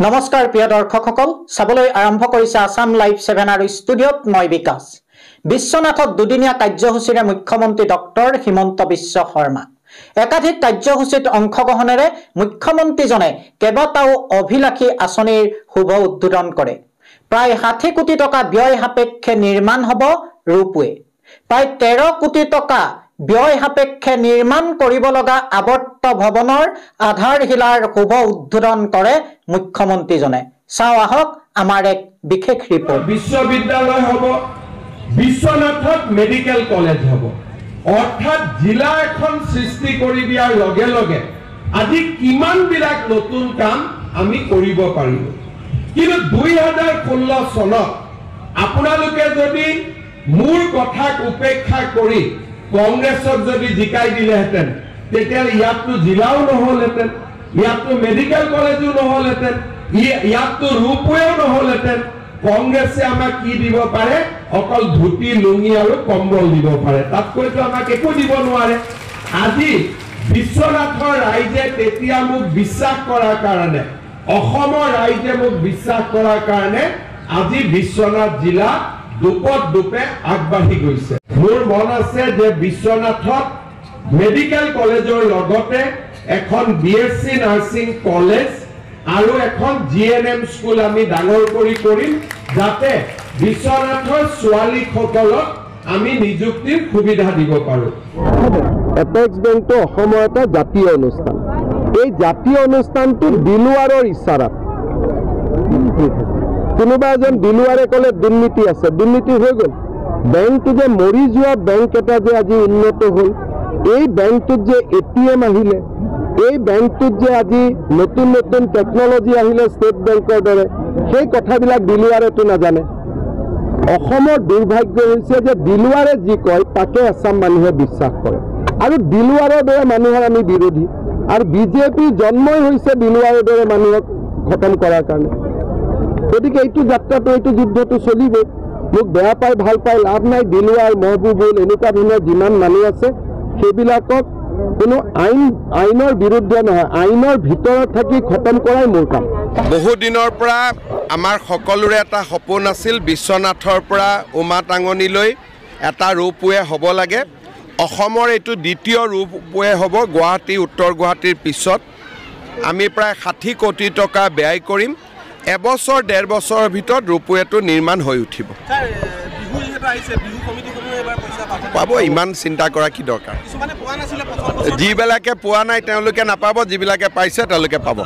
নমস্কাৰ প্ৰিয় দৰ্শকসকল চাবলৈ আৰম্ভ কৰিছে আসাম লাইভ 7 আৰু ষ্টুডিঅ'ত মই বিকাশ বিশ্বনাথত দুদিনীয়া কাৰ্যসূচীৰে মুখ্যমন্ত্ৰী ডক্টৰ হিমন্ত বিশ্ব শৰ্মা একাধিক কাৰ্যসূচীত অংশগ্ৰহণেৰে মুখ্যমন্ত্ৰীজনে কেইবাটাও অভিলাষী আঁচনিৰ শুভ উদ্বোধন কৰে প্ৰায় 60 কোটি টকা ব্যয় সাপেক্ষে নিৰ্মাণ হ'ব ৰূপৱে প্ৰায় 13 কোটি টকা ব্যয় সাপেক্ষে নিৰ্মাণ কৰিব লগা আৱৰ্ত ভৱনৰ আধাৰশিলাৰ শুভ উদ্বোধন কৰে মুখ্যমন্ত্ৰীজনে চাও আহক আমাৰ এক বিশেষ ৰিপৰ্ট বিশ্ববিদ্যালয় হ'ব বিশ্বনাথত মেডিকেল কলেজ হ'ব অৰ্থাৎ জিলা এখন সৃষ্টি কৰি দিয়াৰ লগে লগে আজি কিমান বিলাক নতুন কাম আমি কৰিব পাৰিম কিন্তু 2016 চনত আপোনালোকে যদি মূল কথাক উপেক্ষা কৰি কংগ্ৰেছক যদি জিকাই দিলেহেঁতেন তেতিয়া ইয়াতটো জিলাও নহলহেঁতেন ইয়াতটো মেডিকেল কলেজো নহলহেঁতেন ইয়াতটো ৰূপৱেও নহলহেঁতেন কংগ্ৰেছে আমাক কি দিব পাৰে অকল ধুতি লুঙি আৰু কম্বল দিব পাৰে তাতকৈতো আমাক একো দিব নোৱাৰে আজি বিশ্বনাথৰ ৰাইজে তেতিয়া মোক বিশ্বাস কৰাৰ কাৰণে অসমৰ ৰাইজে মোক বিশ্বাস কৰাৰ কাৰণে আজি বিশ্বনাথ জিলা দুপে আগবাঢ়ি গৈছে মোৰ মন আছে যে বিশ্বনাথত মেডিকেল কলেজৰ লগতে এখন বিএসসি নাৰ্ছিং কলেজ আৰু এখন জিএনএম স্কুল আমি ডাঙৰ কৰিম যাতে বিশ্বনাথৰ ছোৱালীসকলক আমি নিযুক্তিৰ সুবিধা দিব পাৰো এপেক্স বেংকটো অসমৰ এটা জাতীয় অনুষ্ঠান এই জাতীয় অনুষ্ঠানটো দিলুৱাৰৰ ইছাৰাত কোনোবা এজন দিলুৱাৰে ক'লে দুৰ্নীতি আছে দুৰ্নীতি হৈ গ'ল বেংকটো যে মৰি যোৱা বেংক এটা যে আজি উন্নত হ'ল এই বেংকটোত যে এটিএম আহিলে এই বেংকটোত যে আজি নতুন নতুন টেকনলজি আহিলে ষ্টেট বেংকৰ দৰে সেই কথাবিলাক দিলুৱাৰেতো নাজানে অসমৰ দুৰ্ভাগ্য হৈছে যে দিলুৱাৰে যি কয় তাকে আসাম মানুহে বিশ্বাস কৰে আৰু দিলুৱাৰৰ দৰে মানুহৰ আমি বিৰোধী আৰু বিজেপি জন্মই হৈছে দিলুৱাৰৰ দৰে মানুহক খতম কৰাৰ কাৰণে গতিকে এইটো যাত্ৰাটো এইটো যুদ্ধটো চলিব মোক বেয়া পাই ভাল পাই লাভ নাই দিলুৱাৰ মহবুবুল এনেকুৱা ধৰণৰ যিমান মানুহ আছে সেইবিলাকক কোনো আইনৰ বিৰুদ্ধে নহয় আইনৰ ভিতৰত থাকি খতম কৰাই মোৰ কাম বহু দিনৰ পৰা আমাৰ সকলোৰে এটা সপোন আছিল বিশ্বনাথৰ পৰা উমা টাঙনিলৈ এটা ৰূপৱে হ'ব লাগে অসমৰ এইটো দ্বিতীয় ৰূপৱে হ'ব গুৱাহাটী উত্তৰ গুৱাহাটীৰ পিছত আমি প্ৰায় 60 কোটি টকা ব্যয় কৰিম এবছৰ 1.5 বছৰৰ ভিতৰত ৰূপৱেটো নিৰ্মাণ হৈ উঠিব পাব ইমান চিন্তা কৰা কি দৰকাৰ যিবিলাকে পোৱা নাই তেওঁলোকে নাপাব যিবিলাকে পাইছে তেওঁলোকে পাব